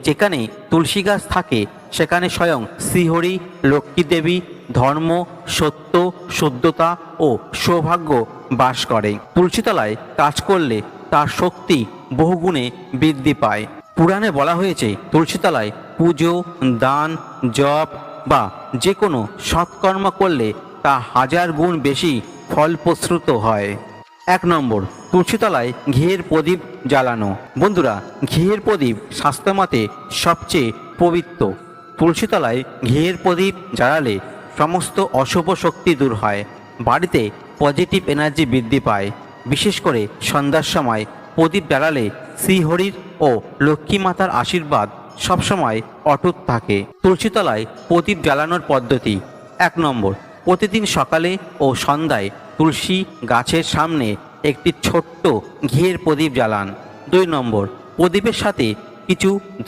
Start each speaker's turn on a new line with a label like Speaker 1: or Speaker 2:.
Speaker 1: যেখানে তুলসী গাছ থাকে সেখানে স্বয়ং শ্রীহরি, লক্ষ্মী দেবী, ধর্ম, সত্য, শুদ্ধতা ও সৌভাগ্য বাস করে। তুলসীতলায় কাজ করলে তার শক্তি বহুগুণে বৃদ্ধি পায়। পুরাণে বলা হয়েছে তুলসীতলায় পুজো, দান, জপ বা যে কোনো সৎকর্ম করলে তা 1000 গুণ বেশি ফলপ্রসূত হয়। 1 নম্বর, তুলসীতলায় ঘিয়ের প্রদীপ জ্বালানো। বন্ধুরা, ঘিয়ের প্রদীপ শাস্ত্রমতে সবচেয়ে পবিত্র। তুলসীতলায় ঘিয়ের প্রদীপ জ্বালালে সমস্ত অশুভ শক্তি দূর হয়, বাড়িতে পজিটিভ এনার্জি বৃদ্ধি পায়। বিশেষ করে সন্ধ্যার সময় প্রদীপ জ্বালালে শ্রীহরির ও লক্ষ্মী মাতার আশীর্বাদ সবসময় অটুট থাকে। তুলসীতলায় প্রদীপ জ্বালানোর পদ্ধতি। 1 নম্বর, প্রতিদিন সকালে ও সন্ধ্যায় তুলসী গাছের সামনে একটি ছোট্ট ঘিয়ের প্রদীপ জ্বালান। 2 নম্বর, প্রদীপের সাথে কিছু